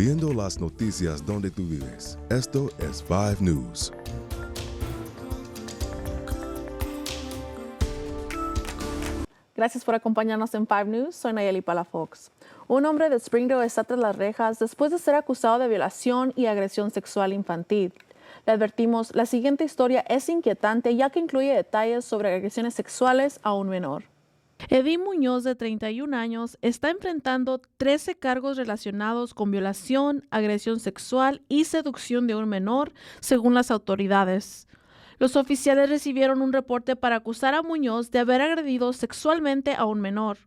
cubriendo las noticias donde tú vives. Esto es 5 News. Gracias por acompañarnos en 5 News. Soy Nayeli Palafox. Un hombre de Springdale está tras las rejas después de ser acusado de violación y agresión sexual infantil. Le advertimos, la siguiente historia es inquietante ya que incluye detalles sobre agresiones sexuales a un menor. Eddie Muñoz, de 31 años, está enfrentando 13 cargos relacionados con violación, agresión sexual y seducción de un menor, según las autoridades. Los oficiales recibieron un reporte para acusar a Muñoz de haber agredido sexualmente a un menor.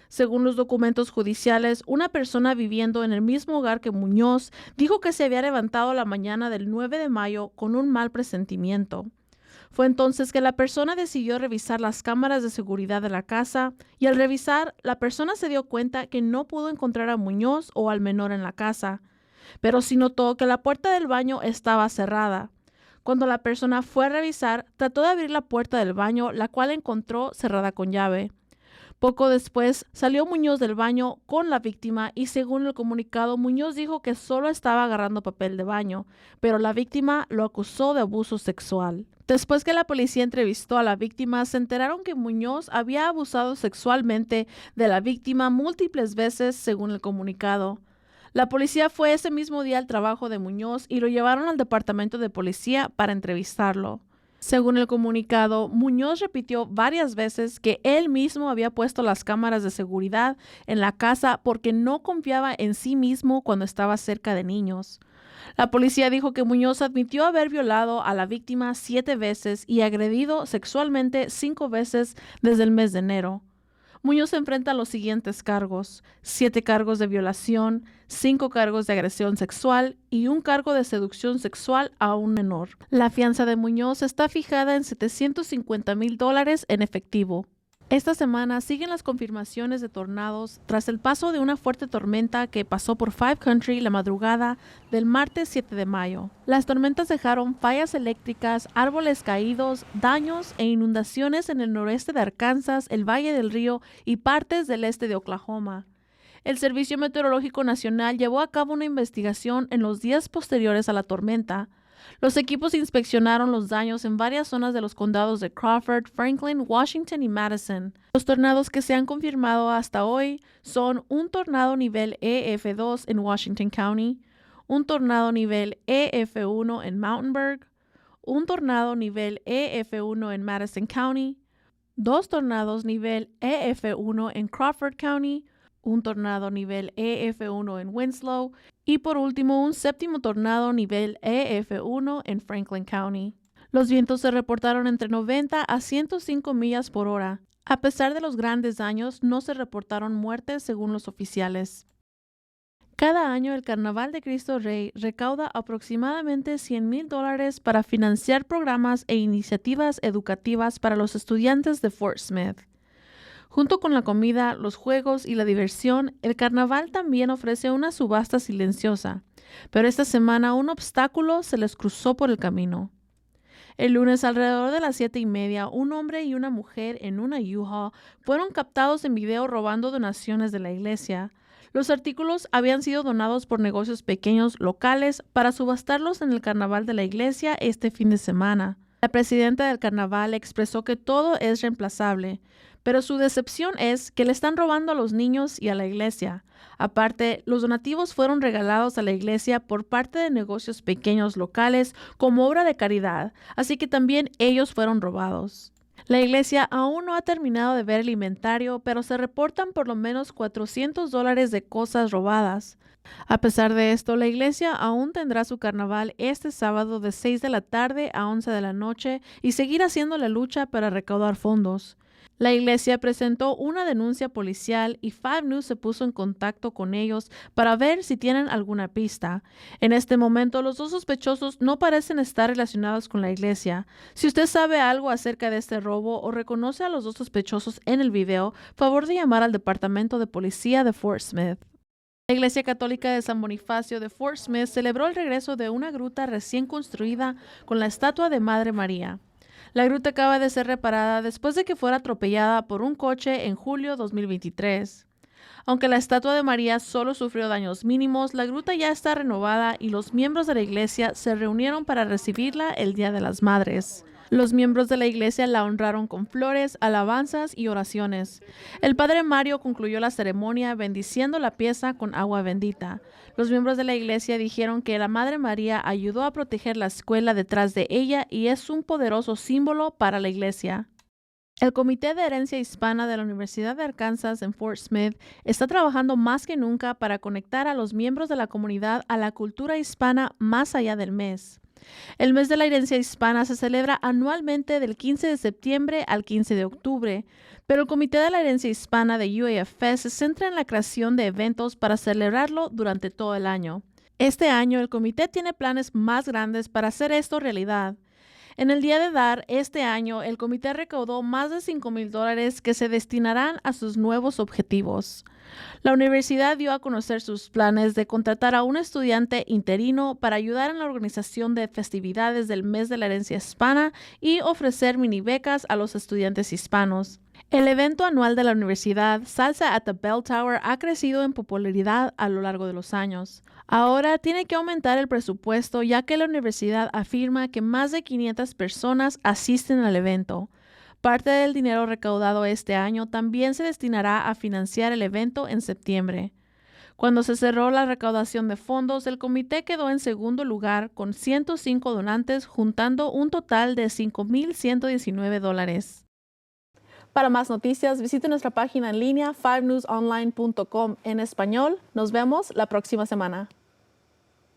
Según los documentos judiciales, una persona viviendo en el mismo hogar que Muñoz dijo que se había levantado la mañana del 9 de mayo con un mal presentimiento. Fue entonces que la persona decidió revisar las cámaras de seguridad de la casa y al revisar, la persona se dio cuenta que no pudo encontrar a Muñoz o al menor en la casa, pero sí notó que la puerta del baño estaba cerrada. Cuando la persona fue a revisar, trató de abrir la puerta del baño, la cual encontró cerrada con llave. Poco después, salió Muñoz del baño con la víctima y según el comunicado, Muñoz dijo que solo estaba agarrando papel de baño, pero la víctima lo acusó de abuso sexual. Después que la policía entrevistó a la víctima, se enteraron que Muñoz había abusado sexualmente de la víctima múltiples veces, según el comunicado. La policía fue ese mismo día al trabajo de Muñoz y lo llevaron al departamento de policía para entrevistarlo. Según el comunicado, Muñoz repitió varias veces que él mismo había puesto las cámaras de seguridad en la casa porque no confiaba en sí mismo cuando estaba cerca de niños. La policía dijo que Muñoz admitió haber violado a la víctima 7 veces y agredido sexualmente 5 veces desde el mes de enero. Muñoz enfrenta los siguientes cargos: 7 cargos de violación, 5 cargos de agresión sexual y un cargo de seducción sexual a un menor. La fianza de Muñoz está fijada en $750,000 en efectivo. Esta semana siguen las confirmaciones de tornados tras el paso de una fuerte tormenta que pasó por Five Country la madrugada del martes 7 de mayo. Las tormentas dejaron fallas eléctricas, árboles caídos, daños e inundaciones en el noreste de Arkansas, el Valle del Río y partes del este de Oklahoma. El Servicio Meteorológico Nacional llevó a cabo una investigación en los días posteriores a la tormenta. Los equipos inspeccionaron los daños en varias zonas de los condados de Crawford, Franklin, Washington y Madison. Los tornados que se han confirmado hasta hoy son un tornado nivel EF2 en Washington County, un tornado nivel EF1 en Mountainburg, un tornado nivel EF1 en Madison County, 2 tornados nivel EF1 en Crawford County, un tornado nivel EF1 en Winslow y por último un 7º tornado nivel EF1 en Franklin County. Los vientos se reportaron entre 90 a 105 millas por hora. A pesar de los grandes daños, no se reportaron muertes según los oficiales. Cada año el Carnaval de Cristo Rey recauda aproximadamente $100,000 para financiar programas e iniciativas educativas para los estudiantes de Fort Smith. Junto con la comida, los juegos y la diversión, el carnaval también ofrece una subasta silenciosa, pero esta semana un obstáculo se les cruzó por el camino. El lunes, alrededor de las 7:30, un hombre y una mujer en una U-Haul fueron captados en video robando donaciones de la iglesia. Los artículos habían sido donados por negocios pequeños locales para subastarlos en el carnaval de la iglesia este fin de semana. La presidenta del carnaval expresó que todo es reemplazable, pero su decepción es que le están robando a los niños y a la iglesia. Aparte, los donativos fueron regalados a la iglesia por parte de negocios pequeños locales como obra de caridad, así que también ellos fueron robados. La iglesia aún no ha terminado de ver el inventario, pero se reportan por lo menos $400 de cosas robadas. A pesar de esto, la iglesia aún tendrá su carnaval este sábado de 6 de la tarde a 11 de la noche y seguirá haciendo la lucha para recaudar fondos. La iglesia presentó una denuncia policial y 5 News se puso en contacto con ellos para ver si tienen alguna pista. En este momento, los 2 sospechosos no parecen estar relacionados con la iglesia. Si usted sabe algo acerca de este robo o reconoce a los 2 sospechosos en el video, favor de llamar al Departamento de Policía de Fort Smith. La Iglesia Católica de San Bonifacio de Fort Smith celebró el regreso de una gruta recién construida con la estatua de Madre María. La gruta acaba de ser reparada después de que fuera atropellada por un coche en julio 2023. Aunque la estatua de María solo sufrió daños mínimos, la gruta ya está renovada y los miembros de la iglesia se reunieron para recibirla el Día de las Madres. Los miembros de la iglesia la honraron con flores, alabanzas y oraciones. El padre Mario concluyó la ceremonia bendiciendo la pieza con agua bendita. Los miembros de la iglesia dijeron que la Madre María ayudó a proteger la escuela detrás de ella y es un poderoso símbolo para la iglesia. El Comité de Herencia Hispana de la Universidad de Arkansas en Fort Smith está trabajando más que nunca para conectar a los miembros de la comunidad a la cultura hispana más allá del mes. El mes de la herencia hispana se celebra anualmente del 15 de septiembre al 15 de octubre, pero el Comité de la Herencia Hispana de UAFS se centra en la creación de eventos para celebrarlo durante todo el año. Este año, el comité tiene planes más grandes para hacer esto realidad. En el Día de Dar, este año, el comité recaudó más de $5,000 que se destinarán a sus nuevos objetivos. La universidad dio a conocer sus planes de contratar a un estudiante interino para ayudar en la organización de festividades del mes de la herencia hispana y ofrecer mini becas a los estudiantes hispanos. El evento anual de la universidad, Salsa at the Bell Tower, ha crecido en popularidad a lo largo de los años. Ahora tiene que aumentar el presupuesto ya que la universidad afirma que más de 500 personas asisten al evento. Parte del dinero recaudado este año también se destinará a financiar el evento en septiembre. Cuando se cerró la recaudación de fondos, el comité quedó en segundo lugar con 105 donantes, juntando un total de $5,119. Para más noticias, visite nuestra página en línea 5newsonline.com en español. Nos vemos la próxima semana.